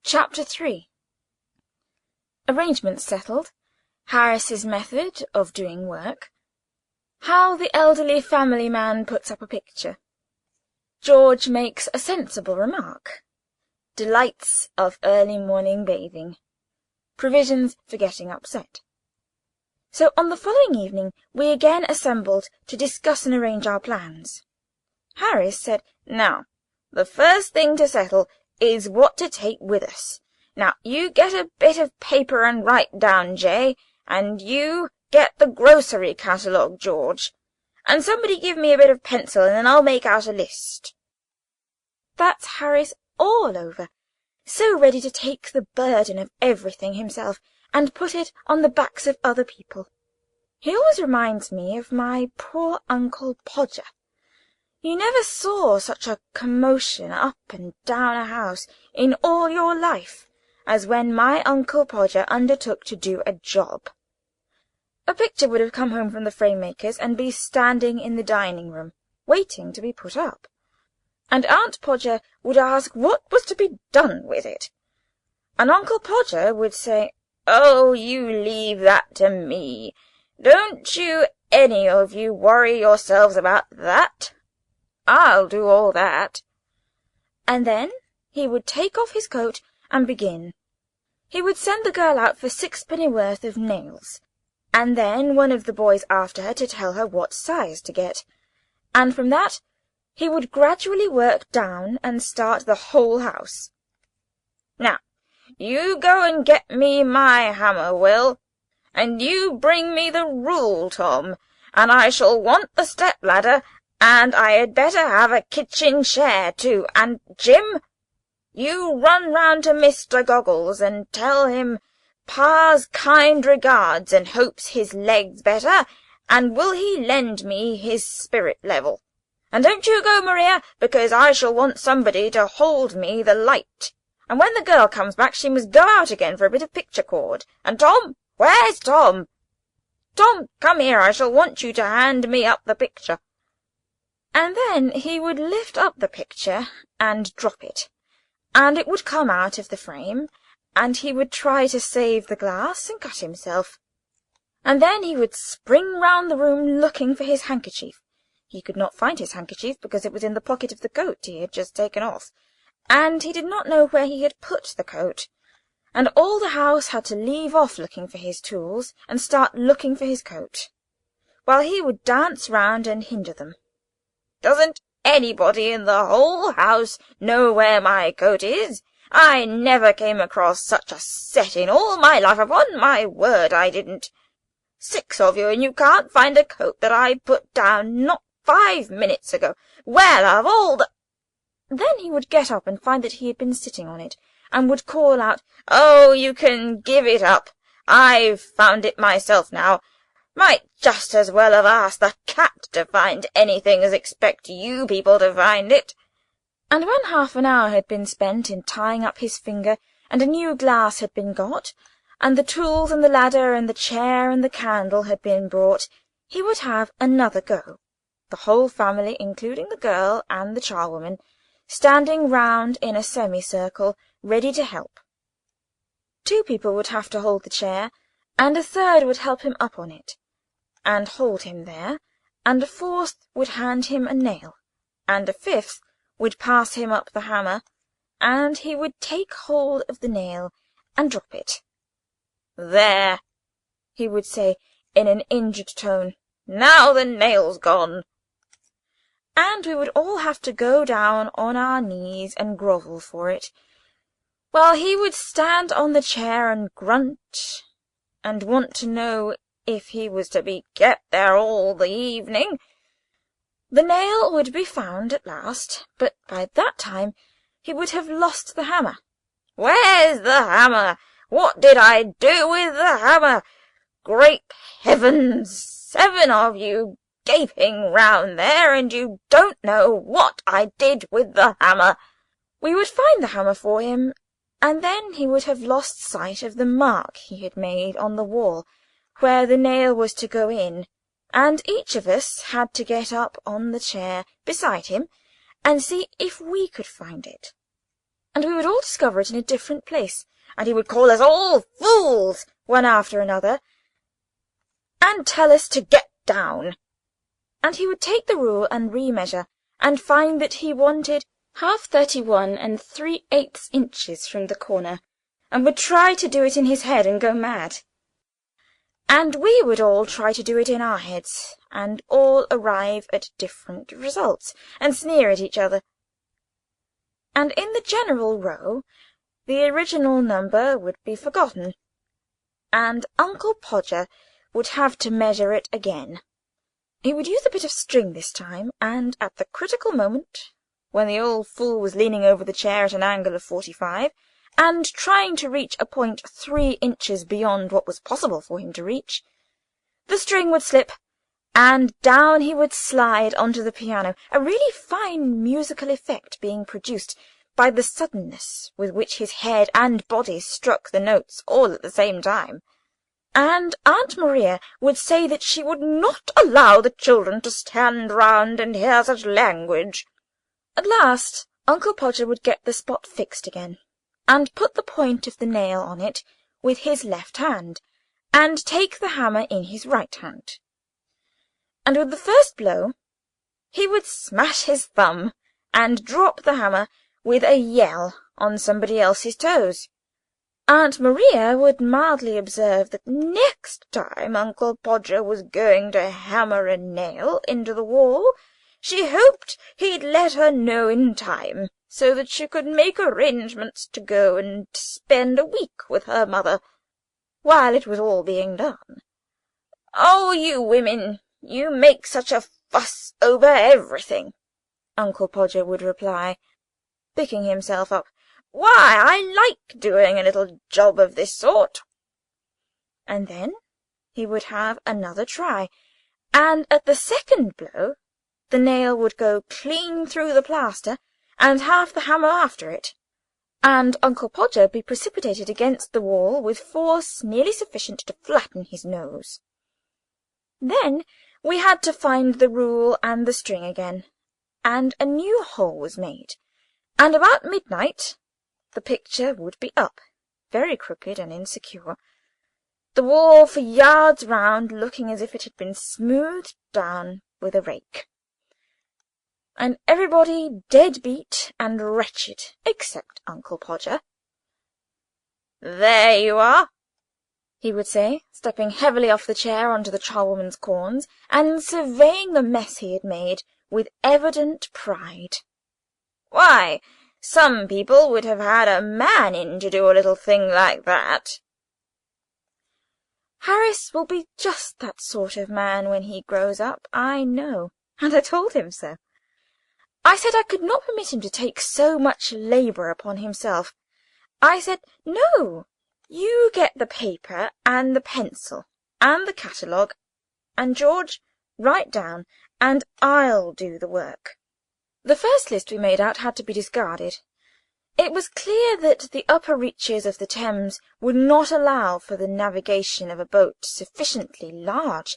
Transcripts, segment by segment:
Chapter 3. Arrangements settled. Harris's method of doing work. How the elderly family man puts up a picture. George makes a sensible remark. Delights of early morning bathing. Provisions for getting upset. So on the following evening we again assembled to discuss and arrange our plans. Harris said, "Now, the first thing to settle is what to take with us. Now, you get a bit of paper and write down, Jay, and you get the grocery catalogue, George. And somebody give me a bit of pencil, and then I'll make out a list." That's Harris all over, so ready to take the burden of everything himself, and put it on the backs of other people. He always reminds me of my poor Uncle Podger. You never saw such a commotion up and down a house in all your life as when my Uncle Podger undertook to do a job. A picture would have come home from the frame-maker's and be standing in the dining-room, waiting to be put up, and Aunt Podger would ask what was to be done with it, and Uncle Podger would say, "Oh, you leave that to me. Don't you any of you worry yourselves about that. I'll do all that." And then he would take off his coat and begin. He would send the girl out for 6 pennyworth of nails, and then one of the boys after her to tell her what size to get, and from that he would gradually work down and start the whole house. "Now, you go and get me my hammer, Will, and you bring me the rule, Tom, and I shall want the step-ladder, and I had better have a kitchen chair too, and Jim, you run round to Mr. Goggles and tell him Pa's kind regards and hopes his leg's better, and will he lend me his spirit level. And don't you go, Maria, because I shall want somebody to hold me the light, and when the girl comes back she must go out again for a bit of picture cord. And Tom, where's Tom? Tom, come here, I shall want you to hand me up the picture." And then he would lift up the picture and drop it, and it would come out of the frame, and he would try to save the glass and cut himself. And then he would spring round the room looking for his handkerchief. He could not find his handkerchief because it was in the pocket of the coat he had just taken off, and he did not know where he had put the coat, and all the house had to leave off looking for his tools and start looking for his coat, while he would dance round and hinder them. "Doesn't anybody in the whole house know where my coat is? I never came across such a set in all my life, upon my word I didn't. 6 of you, and you can't find a coat that I put down not 5 minutes ago. Well, of all the—" Then he would get up and find that he had been sitting on it, and would call out, "Oh, you can give it up. I've found it myself now. Might just as well have asked the cat to find anything as expect you people to find it." And when half an hour had been spent in tying up his finger, and a new glass had been got, and the tools and the ladder and the chair and the candle had been brought, he would have another go, the whole family, including the girl and the charwoman, standing round in a semicircle, ready to help. 2 people would have to hold the chair, and a third would help him up on it, and hold him there, and a 4th would hand him a nail, and a 5th would pass him up the hammer, and he would take hold of the nail and drop it. "There," he would say in an injured tone, "now the nail's gone." And we would all have to go down on our knees and grovel for it, while he would stand on the chair and grunt, and want to know if he was to be kept there all the evening. The nail would be found at last, but by that time he would have lost the hammer. "Where's the hammer? What did I do with the hammer? Great heavens! 7 of you gaping round there, and you don't know what I did with the hammer." We would find the hammer for him, and then he would have lost sight of the mark he had made on the wall where the nail was to go in, and each of us had to get up on the chair beside him and see if we could find it. and we would all discover it in a different place, and he would call us all fools, one after another, and tell us to get down. And he would take the rule and remeasure, and find that he wanted half 31 3/8 inches from the corner, and would try to do it in his head and go mad. And we would all try to do it in our heads, and all arrive at different results, and sneer at each other. And in the general row the original number would be forgotten, and Uncle Podger would have to measure it again. He would use a bit of string this time, and at the critical moment, when the old fool was leaning over the chair at an angle of 45, and trying to reach a point 3 inches beyond what was possible for him to reach, the string would slip, and down he would slide onto the piano, a really fine musical effect being produced by the suddenness with which his head and body struck the notes all at the same time. And Aunt Maria would say that she would not allow the children to stand round and hear such language. At last Uncle Podger would get the spot fixed again, and put the point of the nail on it with his left hand, and take the hammer in his right hand. And with the first blow he would smash his thumb, and drop the hammer with a yell on somebody else's toes. Aunt Maria would mildly observe that next time Uncle Podger was going to hammer a nail into the wall, she hoped he'd let her know in time, so that she could make arrangements to go and spend a week with her mother while it was all being done. "Oh, you women, you make such a fuss over everything," Uncle Podger would reply, picking himself up. "Why, I like doing a little job of this sort." And then he would have another try, and at the second blow the nail would go clean through the plaster, and half the hammer after it, and Uncle Podger be precipitated against the wall with force nearly sufficient to flatten his nose. Then we had to find the rule and the string again, and a new hole was made, and about midnight the picture would be up, very crooked and insecure, the wall for yards round looking as if it had been smoothed down with a rake, and everybody dead beat and wretched except Uncle Podger. "There you are," he would say, stepping heavily off the chair onto the charwoman's corns, and surveying the mess he had made with evident pride. "Why, some people would have had a man in to do a little thing like that." Harris will be just that sort of man when he grows up, I know, and I told him so. I said I could not permit him to take so much labour upon himself. I said, "No, you get the paper and the pencil and the catalogue, and George, write down, and I'll do the work." The first list we made out had to be discarded. It was clear that the upper reaches of the Thames would not allow for the navigation of a boat sufficiently large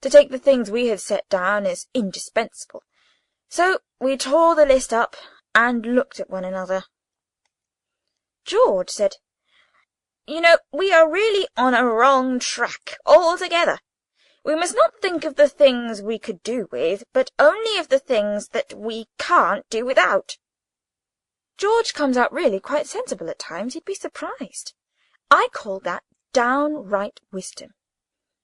to take the things we had set down as indispensable. So we tore the list up and looked at one another. George said, "You know, we are really on a wrong track altogether. We must not think of the things we could do with, but only of the things that we can't do without." George comes out really quite sensible at times. You'd be surprised. I call that downright wisdom,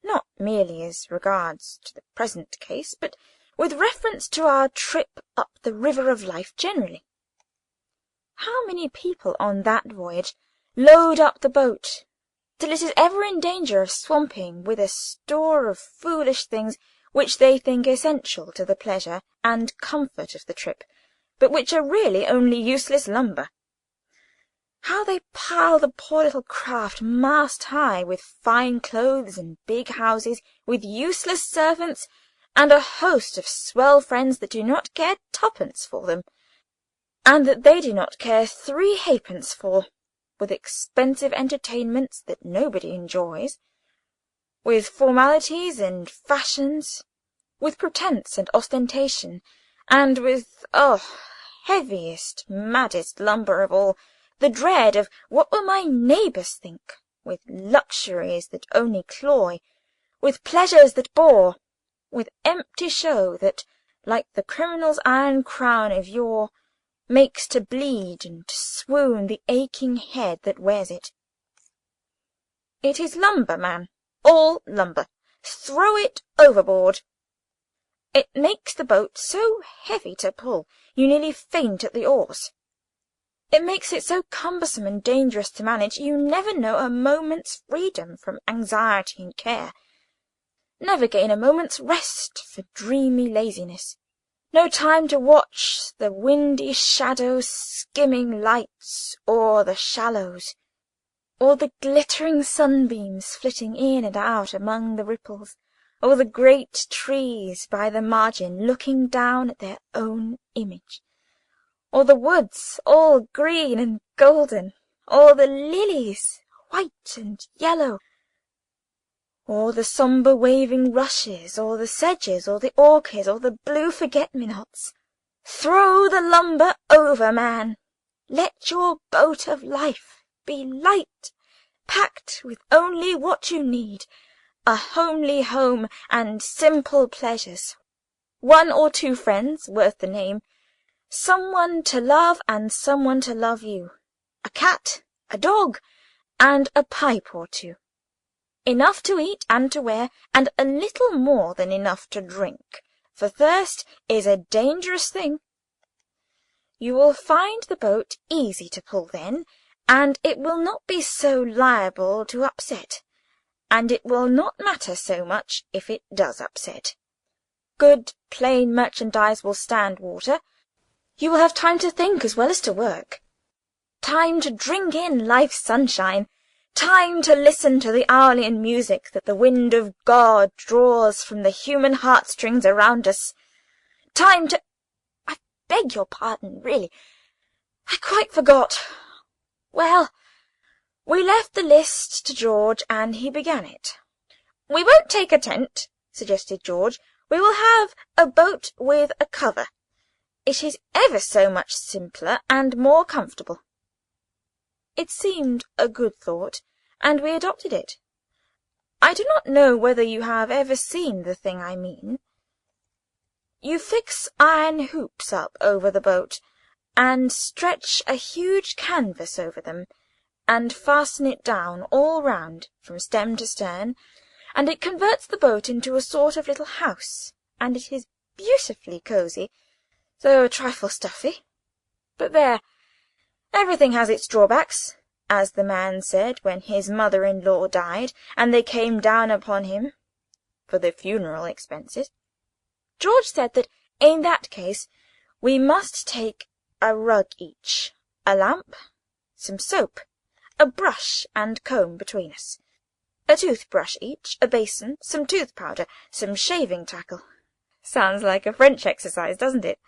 not merely as regards to the present case, but with reference to our trip up the river of life generally. How many people on that voyage load up the boat till it is ever in danger of swamping with a store of foolish things which they think essential to the pleasure and comfort of the trip, but which are really only useless lumber. How they pile the poor little craft mast-high with fine clothes and big houses, with useless servants, and a host of swell friends that do not care twopence for them, and that they do not care 3 halfpence for, with expensive entertainments that nobody enjoys, with formalities and fashions, with pretence and ostentation, and with, heaviest, maddest lumber of all, the dread of what will my neighbours think, with luxuries that only cloy, with pleasures that bore, with empty show that, like the criminal's iron crown of yore, makes to bleed and to swoon the aching head that wears it. It is lumber, man, all lumber. Throw it overboard. It makes the boat so heavy to pull, you nearly faint at the oars. It makes it so cumbersome and dangerous to manage, you never know a moment's freedom from anxiety and care, never gain a moment's rest for dreamy laziness, no time to watch the windy shadows skimming lights o'er the shallows, or the glittering sunbeams flitting in and out among the ripples, or the great trees by the margin looking down at their own image, or the woods all green and golden, or the lilies white and yellow, or the sombre waving rushes, or the sedges, or the orchids, or the blue forget-me-nots. Throw the lumber over, man. Let your boat of life be light, packed with only what you need, a homely home and simple pleasures, one or two friends worth the name, someone to love and someone to love you, a cat, a dog, and a pipe or two, enough to eat and to wear, and a little more than enough to drink, for thirst is a dangerous thing. You will find the boat easy to pull then, and it will not be so liable to upset, and it will not matter so much if it does upset. Good plain merchandise will stand water. You will have time to think as well as to work, time to drink in life's sunshine, time to listen to the Aeolian music that the wind of God draws from the human heartstrings around us, time to— I beg your pardon, really, I quite forgot. Well, we left the list to George, and he began it. "We won't take a tent," suggested George. "We will have a boat with a cover. It is ever so much simpler and more comfortable." It seemed a good thought, and we adopted it. I do not know whether you have ever seen the thing I mean. You fix iron hoops up over the boat, and stretch a huge canvas over them, and fasten it down all round, from stem to stern, and it converts the boat into a sort of little house, and it is beautifully cosy, though a trifle stuffy. But there, everything has its drawbacks, as the man said when his mother-in-law died, and they came down upon him for the funeral expenses. George said that in that case we must take a rug each, a lamp, some soap, a brush and comb between us, a toothbrush each, a basin, some tooth-powder, some shaving-tackle. Sounds like a French exercise, doesn't it?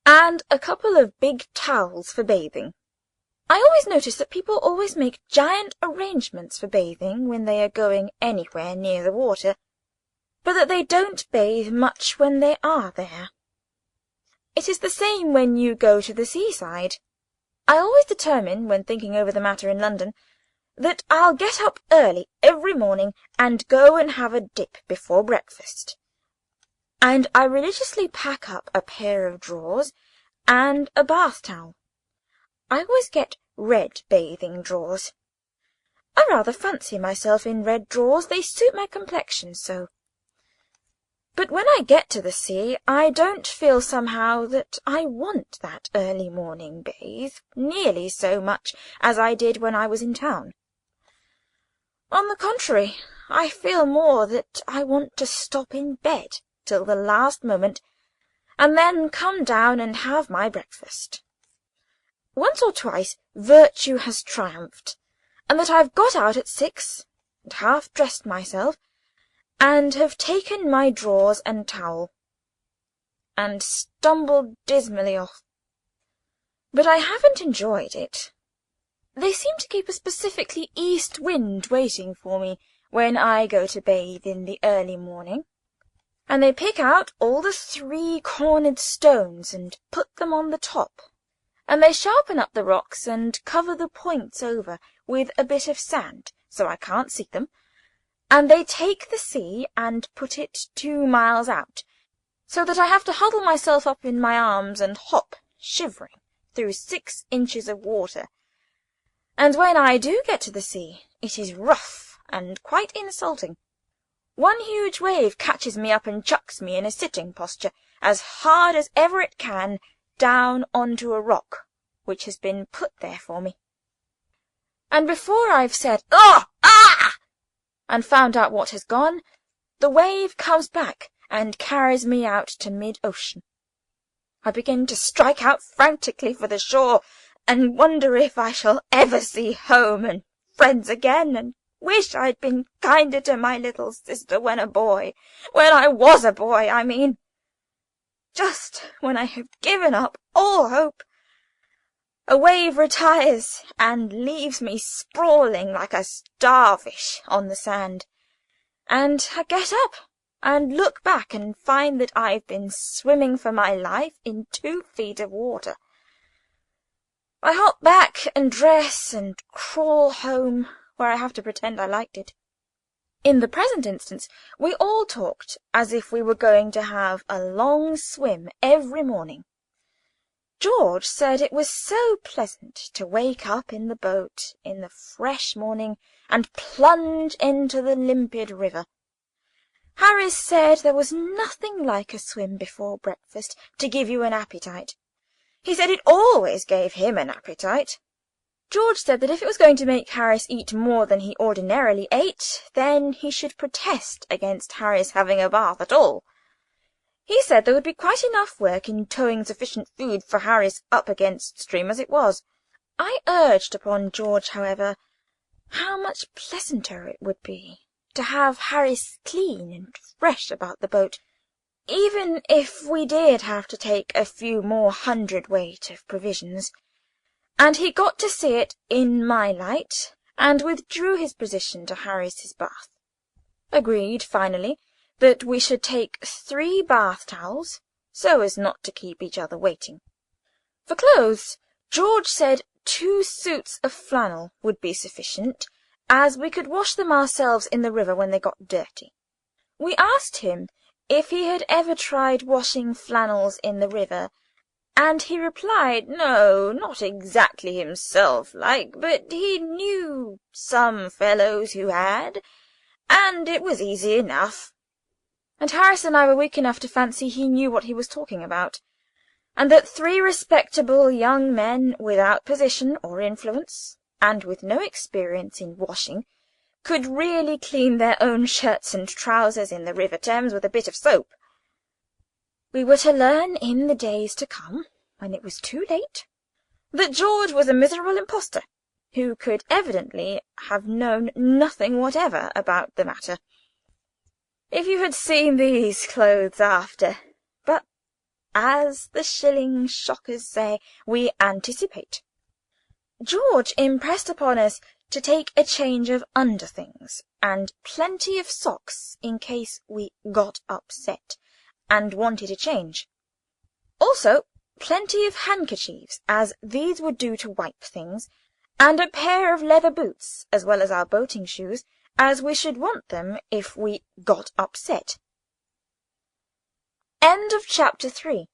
And a couple of big towels for bathing. I always notice that people always make giant arrangements for bathing when they are going anywhere near the water, but that they don't bathe much when they are there. It is the same when you go to the seaside. I always determine, when thinking over the matter in London, that I'll get up early every morning and go and have a dip before breakfast, and I religiously pack up a pair of drawers and a bath-towel. I always get red bathing drawers. I rather fancy myself in red drawers, they suit my complexion so. But when I get to the sea, I don't feel somehow that I want that early morning bathe nearly so much as I did when I was in town. On the contrary, I feel more that I want to stop in bed till the last moment, and then come down and have my breakfast. Once or twice virtue has triumphed, and that I've got out at 6, and half dressed myself, and have taken my drawers and towel, and stumbled dismally off. But I haven't enjoyed it. They seem to keep a specifically east wind waiting for me when I go to bathe in the early morning, and they pick out all the 3-cornered stones and put them on the top, and they sharpen up the rocks and cover the points over with a bit of sand, so I can't see them, and they take the sea and put it 2 miles out, so that I have to huddle myself up in my arms and hop, shivering, through 6 inches of water. And when I do get to the sea, it is rough and quite insulting. One huge wave catches me up and chucks me in a sitting posture, as hard as ever it can, down onto a rock, which has been put there for me. And before I've said, "Oh! Ah!" and found out what has gone, the wave comes back and carries me out to mid-ocean. I begin to strike out frantically for the shore, and wonder if I shall ever see home and friends again, and wish I'd been kinder to my little sister when a boy. When I was a boy, I mean. Just when I have given up all hope, a wave retires and leaves me sprawling like a starfish on the sand, and I get up and look back and find that I've been swimming for my life in 2 feet of water. I hop back and dress and crawl home, where I have to pretend I liked it. In the present instance, we all talked as if we were going to have a long swim every morning. George said it was so pleasant to wake up in the boat in the fresh morning and plunge into the limpid river. Harris said there was nothing like a swim before breakfast to give you an appetite. He said it always gave him an appetite. George said that if it was going to make Harris eat more than he ordinarily ate, then he should protest against Harris having a bath at all. He said there would be quite enough work in towing sufficient food for Harris up against stream as it was. I urged upon George, however, how much pleasanter it would be to have Harris clean and fresh about the boat, even if we did have to take a few more hundredweight of provisions, and he got to see it in my light, and withdrew his position to Harris's bath. Agreed, finally, that we should take 3 bath-towels, so as not to keep each other waiting. For clothes, George said 2 suits of flannel would be sufficient, as we could wash them ourselves in the river when they got dirty. We asked him if he had ever tried washing flannels in the river, and he replied no, not exactly himself like, but he knew some fellows who had, and it was easy enough. And Harris and I were weak enough to fancy he knew what he was talking about, and that 3 respectable young men without position or influence, and with no experience in washing, could really clean their own shirts and trousers in the River Thames with a bit of soap. We were to learn in the days to come, when it was too late, that George was a miserable impostor, who could evidently have known nothing whatever about the matter. If you had seen these clothes after! But, as the shilling shockers say, we anticipate. George impressed upon us to take a change of underthings, and plenty of socks in case we got upset and wanted a change. Also, plenty of handkerchiefs, as these would do to wipe things, and a pair of leather boots, as well as our boating shoes, as we should want them if we got upset. End of Chapter 3.